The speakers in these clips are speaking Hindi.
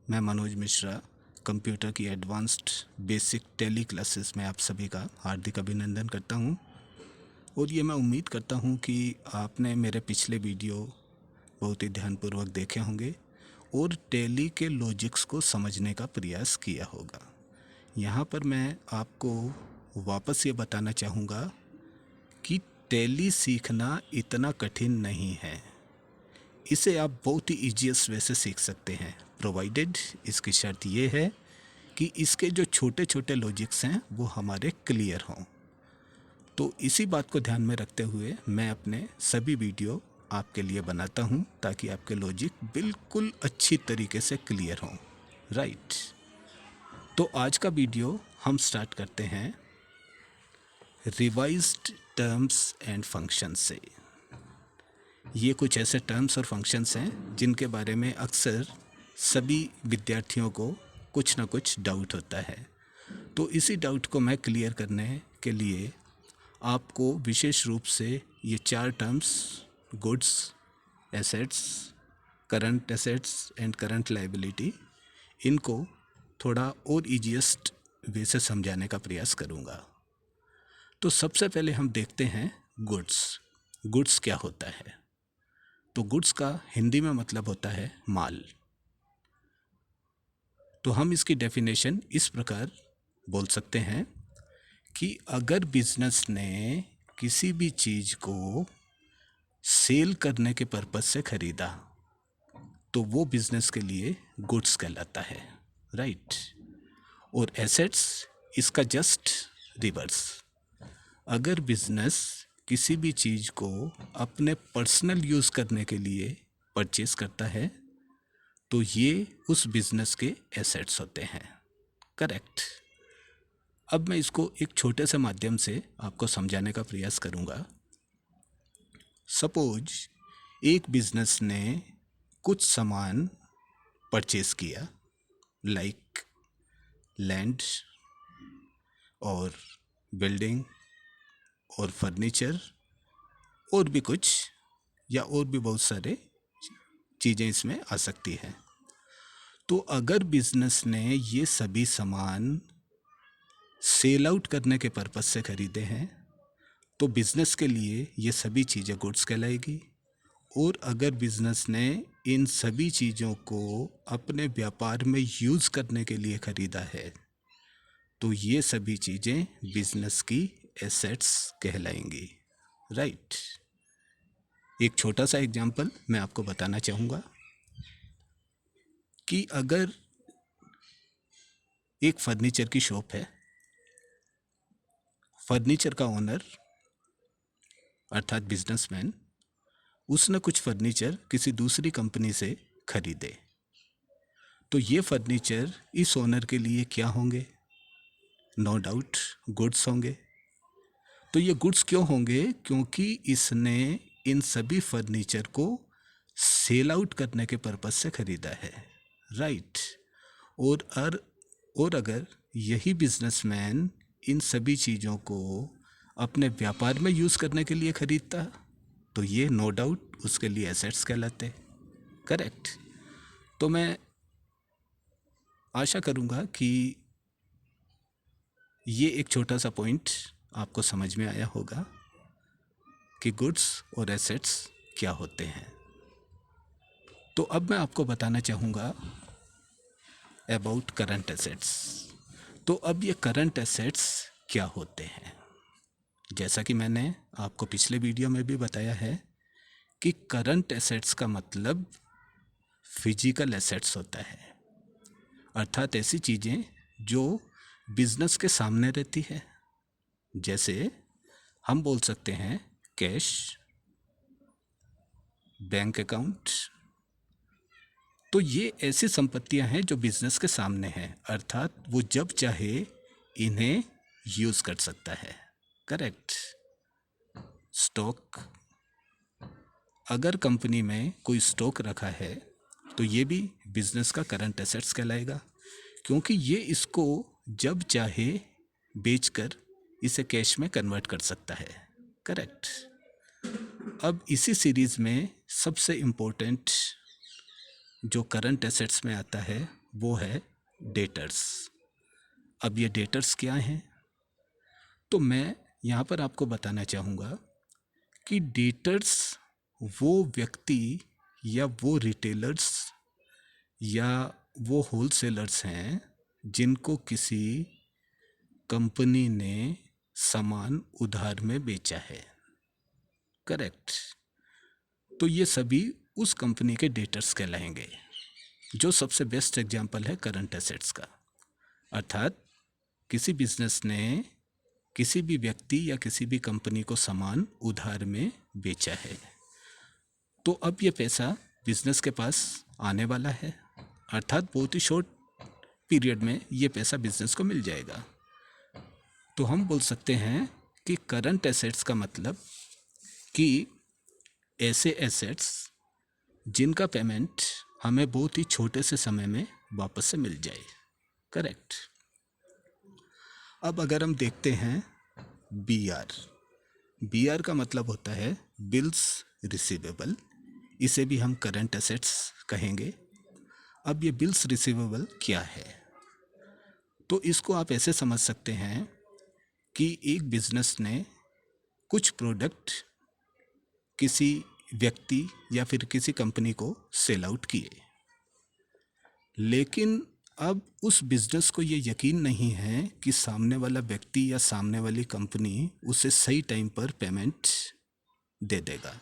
मैं मनोज मिश्रा, कंप्यूटर की एडवांस्ड बेसिक टैली क्लासेस में आप सभी का हार्दिक अभिनंदन करता हूं। और ये मैं उम्मीद करता हूं कि आपने मेरे पिछले वीडियो बहुत ही ध्यानपूर्वक देखे होंगे और टैली के लॉजिक्स को समझने का प्रयास किया होगा। यहाँ पर मैं आपको वापस ये बताना चाहूँगा कि टैली सीखना इतना कठिन नहीं है। इसे आप बहुत ही ईजीएस्ट वे से सीख सकते हैं, प्रोवाइडेड इसकी शर्त ये है कि इसके जो छोटे छोटे लॉजिक्स हैं वो हमारे क्लियर हों। तो इसी बात को ध्यान में रखते हुए मैं अपने सभी वीडियो आपके लिए बनाता हूं ताकि आपके लॉजिक बिल्कुल अच्छी तरीके से क्लियर हों। राइट। तो आज का वीडियो हम स्टार्ट करते हैं रिवाइज्ड टर्म्स एंड फंक्शंस से। ये कुछ ऐसे टर्म्स और फंक्शंस हैं जिनके बारे में अक्सर सभी विद्यार्थियों को कुछ ना कुछ डाउट होता है। तो इसी डाउट को मैं क्लियर करने के लिए आपको विशेष रूप से ये 4 terms, goods, assets, current assets and current liability, इनको थोड़ा और ईजीएस्ट वे से समझाने का प्रयास करूँगा। तो सबसे पहले हम देखते हैं गुड्स। गुड्स क्या होता है? तो गुड्स का हिंदी में मतलब होता है माल। तो हम इसकी डेफिनेशन इस प्रकार बोल सकते हैं कि अगर बिजनेस ने किसी भी चीज़ को सेल करने के पर्पज से खरीदा तो वो बिजनेस के लिए गुड्स कहलाता है। राइट। और एसेट्स इसका जस्ट रिवर्स। अगर बिजनेस किसी भी चीज़ को अपने पर्सनल यूज़ करने के लिए परचेज करता है तो ये उस बिजनेस के एसेट्स होते हैं। करेक्ट। अब मैं इसको एक छोटे से माध्यम से आपको समझाने का प्रयास करूंगा। सपोज एक बिजनेस ने कुछ सामान परचेज किया, लाइक लैंड और बिल्डिंग और फर्नीचर और भी कुछ, या और भी बहुत सारे चीज़ें इसमें आ सकती हैं। तो अगर बिजनेस ने ये सभी सामान सेल आउट करने के पर्पज से खरीदे हैं तो बिजनेस के लिए ये सभी चीज़ें गुड्स कहलाएगी। और अगर बिजनेस ने इन सभी चीज़ों को अपने व्यापार में यूज़ करने के लिए खरीदा है तो ये सभी चीज़ें बिजनेस की एसेट्स कहलाएंगी। राइट। एक छोटा सा एग्जांपल मैं आपको बताना चाहूँगा कि अगर एक फर्नीचर की शॉप है, फर्नीचर का ओनर अर्थात बिजनेसमैन, उसने कुछ फर्नीचर किसी दूसरी कंपनी से खरीदे तो ये फर्नीचर इस ओनर के लिए क्या होंगे? नो डाउट गुड्स होंगे। तो ये गुड्स क्यों होंगे? क्योंकि इसने इन सभी फर्नीचर को सेल आउट करने के पर्पज से खरीदा है। राइट। और अगर यही बिजनेसमैन इन सभी चीज़ों को अपने व्यापार में यूज़ करने के लिए खरीदता तो ये नो डाउट उसके लिए एसेट्स कहलाते। करेक्ट। तो मैं आशा करूँगा कि ये एक छोटा सा पॉइंट आपको समझ में आया होगा कि गुड्स और एसेट्स क्या होते हैं। तो अब मैं आपको बताना चाहूँगा अबाउट करंट एसेट्स। तो अब ये करंट एसेट्स क्या होते हैं? जैसा कि मैंने आपको पिछले वीडियो में भी बताया है कि करंट एसेट्स का मतलब फिजिकल एसेट्स होता है, अर्थात ऐसी चीज़ें जो बिजनेस के सामने रहती है। जैसे हम बोल सकते हैं कैश, बैंक अकाउंट। तो ये ऐसी संपत्तियां हैं जो बिजनेस के सामने हैं, अर्थात वो जब चाहे इन्हें यूज़ कर सकता है। करेक्ट। स्टॉक, अगर कंपनी में कोई स्टॉक रखा है तो ये भी बिजनेस का करंट एसेट्स कहलाएगा, क्योंकि ये इसको जब चाहे बेचकर इसे कैश में कन्वर्ट कर सकता है। करेक्ट। अब इसी सीरीज़ में सबसे इम्पोर्टेंट जो करंट एसेट्स में आता है वो है डेटर्स। अब ये डेटर्स क्या हैं? तो मैं यहाँ पर आपको बताना चाहूँगा कि डेटर्स वो व्यक्ति या वो रिटेलर्स या वो होलसेलर्स हैं जिनको किसी कंपनी ने सामान उधार में बेचा है। करेक्ट। तो ये सभी उस कंपनी के डेटर्स कहलाएंगे, जो सबसे बेस्ट एग्जांपल है करंट एसेट्स का। अर्थात किसी बिजनेस ने किसी भी व्यक्ति या किसी भी कंपनी को सामान उधार में बेचा है, तो अब ये पैसा बिजनेस के पास आने वाला है, अर्थात बहुत ही शॉर्ट पीरियड में ये पैसा बिजनेस को मिल जाएगा। तो हम बोल सकते हैं कि करंट एसेट्स का मतलब कि ऐसे एसेट्स जिनका पेमेंट हमें बहुत ही छोटे से समय में वापस से मिल जाए। करेक्ट। अब अगर हम देखते हैं BR का मतलब होता है बिल्स रिसीवेबल, इसे भी हम करंट एसेट्स कहेंगे। अब ये बिल्स रिसीवेबल क्या है? तो इसको आप ऐसे समझ सकते हैं कि एक बिजनेस ने कुछ प्रोडक्ट किसी व्यक्ति या फिर किसी कंपनी को सेल आउट किए, लेकिन अब उस बिजनेस को ये यकीन नहीं है कि सामने वाला व्यक्ति या सामने वाली कंपनी उसे सही टाइम पर पेमेंट दे देगा।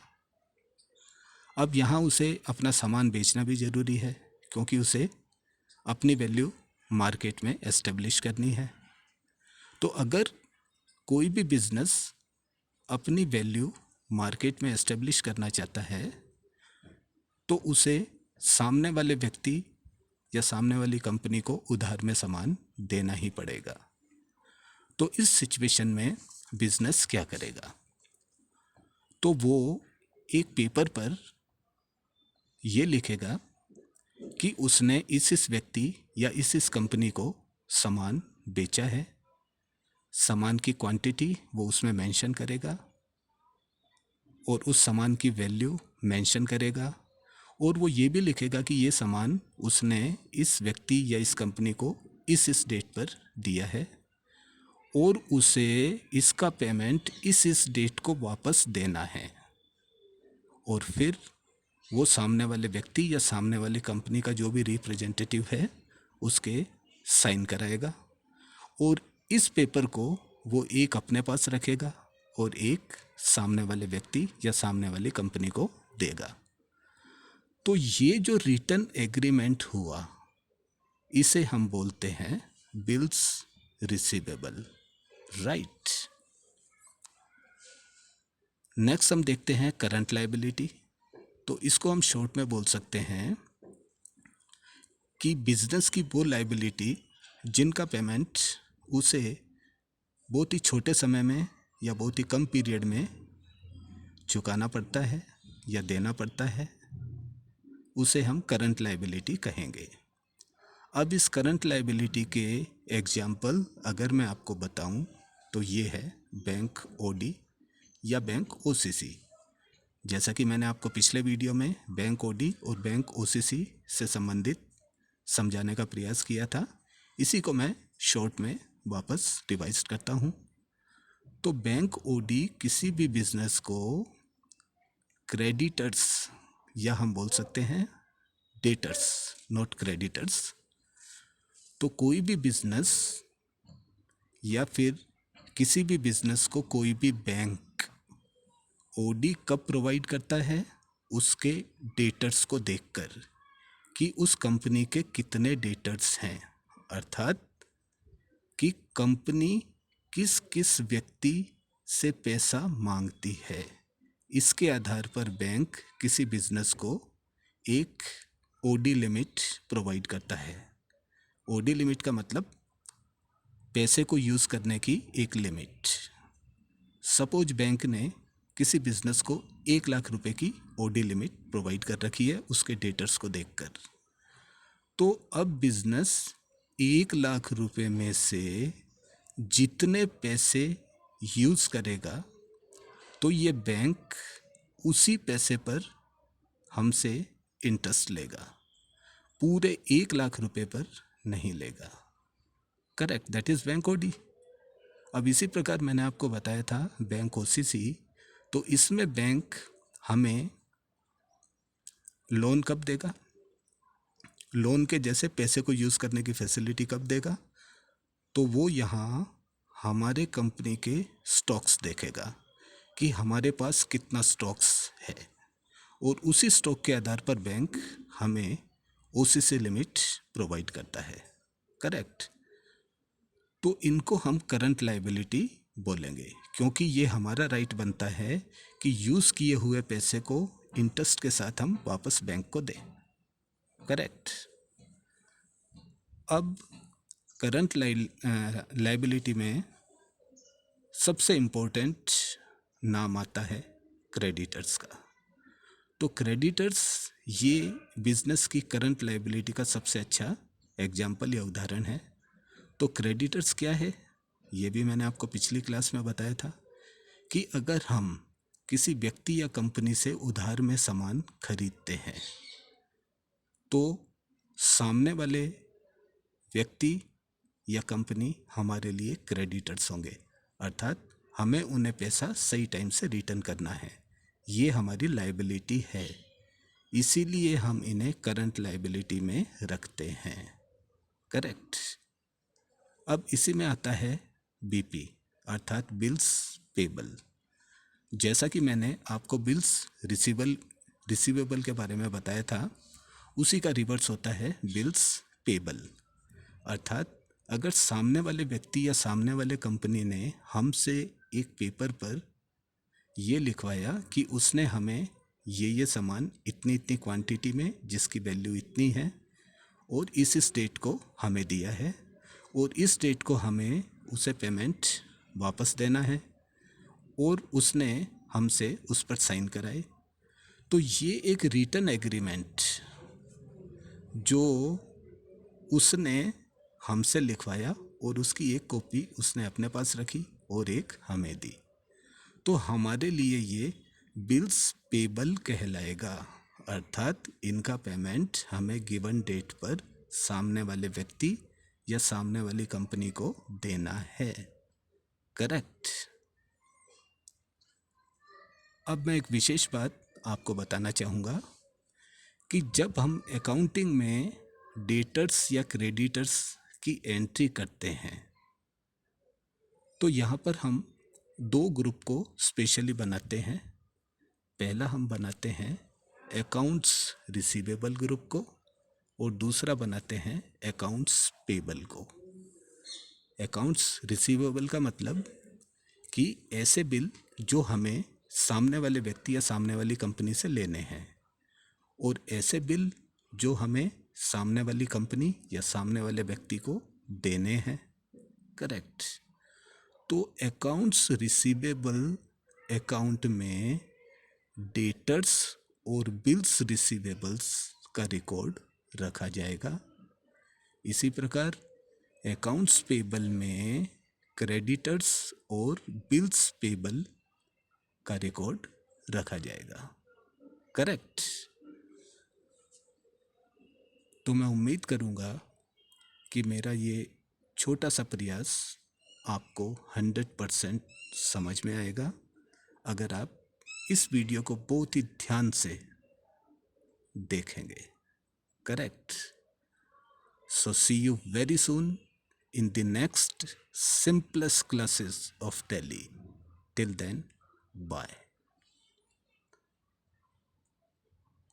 अब यहाँ उसे अपना सामान बेचना भी ज़रूरी है, क्योंकि उसे अपनी वैल्यू मार्केट में एस्टेब्लिश करनी है। तो अगर कोई भी बिजनेस अपनी वैल्यू मार्केट में एस्टेब्लिश करना चाहता है, तो उसे सामने वाले व्यक्ति या सामने वाली कंपनी को उधार में सामान देना ही पड़ेगा। तो इस सिचुएशन में बिजनेस क्या करेगा? तो वो एक पेपर पर ये लिखेगा कि उसने इस व्यक्ति या इस कंपनी को सामान बेचा है। सामान की क्वांटिटी वो उसमें मेंशन करेगा और उस सामान की वैल्यू मेंशन करेगा, और वो ये भी लिखेगा कि ये सामान उसने इस व्यक्ति या इस कंपनी को इस डेट पर दिया है और उसे इसका पेमेंट इस डेट को वापस देना है। और फिर वो सामने वाले व्यक्ति या सामने वाली कंपनी का जो भी रिप्रेजेंटेटिव है उसके साइन कराएगा, और इस पेपर को वो एक अपने पास रखेगा और एक सामने वाले व्यक्ति या सामने वाली कंपनी को देगा। तो ये जो रिटर्न एग्रीमेंट हुआ, इसे हम बोलते हैं बिल्स रिसीवेबल। राइट। नेक्स्ट हम देखते हैं करंट लायबिलिटी। तो इसको हम शॉर्ट में बोल सकते हैं कि बिजनेस की वो लायबिलिटी जिनका पेमेंट उसे बहुत ही छोटे समय में या बहुत ही कम पीरियड में चुकाना पड़ता है या देना पड़ता है, उसे हम करंट लायबिलिटी कहेंगे। अब इस करंट लायबिलिटी के एग्जाम्पल अगर मैं आपको बताऊं तो ये है बैंक ओडी या बैंक ओसीसी। जैसा कि मैंने आपको पिछले वीडियो में बैंक ओडी और बैंक ओसीसी से संबंधित समझाने का प्रयास किया था, इसी को मैं शॉर्ट में वापस रिवाइज करता हूं। तो बैंक ओडी किसी भी बिजनेस को क्रेडिटर्स या हम बोल सकते हैं डेटर्स, नॉट क्रेडिटर्स। तो कोई भी बिजनेस या फिर किसी भी बिजनेस को कोई भी बैंक ओडी कब प्रोवाइड करता है? उसके डेटर्स को देखकर कि उस कंपनी के कितने डेटर्स हैं, अर्थात कि कंपनी किस किस व्यक्ति से पैसा मांगती है। इसके आधार पर बैंक किसी बिजनेस को एक ओडी लिमिट प्रोवाइड करता है। ओडी लिमिट का मतलब पैसे को यूज़ करने की एक लिमिट। सपोज बैंक ने किसी बिजनेस को 1 लाख रुपए की ओडी लिमिट प्रोवाइड कर रखी है उसके डेटर्स को देखकर। तो अब बिजनेस 1 लाख रुपए में से जितने पैसे यूज़ करेगा, तो ये बैंक उसी पैसे पर हमसे इंटरेस्ट लेगा। पूरे 1 लाख रुपए पर नहीं लेगा। Correct, that is bank OD. अब इसी प्रकार मैंने आपको बताया था बैंक ओसीसी, तो इसमें बैंक हमें लोन कब देगा, लोन के जैसे पैसे को यूज़ करने की फैसिलिटी कब देगा, तो वो यहाँ हमारे कंपनी के स्टॉक्स देखेगा कि हमारे पास कितना स्टॉक्स है, और उसी स्टॉक के आधार पर बैंक हमें ओसीसी लिमिट प्रोवाइड करता है। करेक्ट, तो इनको हम करंट लायबिलिटी बोलेंगे, क्योंकि ये हमारा राइट बनता है कि यूज़ किए हुए पैसे को इंटरेस्ट के साथ हम वापस बैंक को दें। करेक्ट। अब करंट लायबिलिटी में सबसे इम्पोर्टेंट नाम आता है क्रेडिटर्स का। तो क्रेडिटर्स ये बिजनेस की करंट लायबिलिटी का सबसे अच्छा एग्जाम्पल या उदाहरण है। तो क्रेडिटर्स क्या है, ये भी मैंने आपको पिछली क्लास में बताया था कि अगर हम किसी व्यक्ति या कंपनी से उधार में सामान खरीदते हैं तो सामने वाले व्यक्ति या कंपनी हमारे लिए क्रेडिटर्स होंगे, अर्थात हमें उन्हें पैसा सही टाइम से रिटर्न करना है। ये हमारी लायबिलिटी है, इसीलिए हम इन्हें करंट लायबिलिटी में रखते हैं। करेक्ट। अब इसी में आता है बीपी, अर्थात बिल्स पेबल। जैसा कि मैंने आपको बिल्स रिसीवेबल के बारे में बताया था, उसी का रिवर्स होता है बिल्स पेबल। अर्थात अगर सामने वाले व्यक्ति या सामने वाले कंपनी ने हमसे एक पेपर पर ये लिखवाया कि उसने हमें ये सामान इतनी इतनी क्वांटिटी में जिसकी वैल्यू इतनी है और इस डेट को हमें दिया है, और इस डेट को हमें उसे पेमेंट वापस देना है, और उसने हमसे उस पर साइन कराए, तो ये एक रिटर्न एग्रीमेंट जो उसने हमसे लिखवाया और उसकी एक कॉपी उसने अपने पास रखी और एक हमें दी, तो हमारे लिए ये बिल्स पेबल कहलाएगा। अर्थात इनका पेमेंट हमें गिवन डेट पर सामने वाले व्यक्ति या सामने वाली कंपनी को देना है। करेक्ट। अब मैं एक विशेष बात आपको बताना चाहूँगा कि जब हम अकाउंटिंग में डेटर्स या क्रेडिटर्स की एंट्री करते हैं तो यहाँ पर हम दो ग्रुप को स्पेशली बनाते हैं। पहला हम बनाते हैं अकाउंट्स रिसीवेबल ग्रुप को, और दूसरा बनाते हैं अकाउंट्स पेबल को। अकाउंट्स रिसीवेबल का मतलब कि ऐसे बिल जो हमें सामने वाले व्यक्ति या सामने वाली कंपनी से लेने हैं, और ऐसे बिल जो हमें सामने वाली कंपनी या सामने वाले व्यक्ति को देने हैं। करेक्ट। तो अकाउंट्स रिसीवेबल अकाउंट में डेटर्स और बिल्स रिसीवेबल्स का रिकॉर्ड रखा जाएगा। इसी प्रकार अकाउंट्स पेबल में क्रेडिटर्स और बिल्स पेबल का रिकॉर्ड रखा जाएगा। करेक्ट। तो मैं उम्मीद करूँगा कि मेरा ये छोटा सा प्रयास आपको 100% समझ में आएगा अगर आप इस वीडियो को बहुत ही ध्यान से देखेंगे। Correct. So see you very soon in the next simplest classes of Tally. Till then, bye.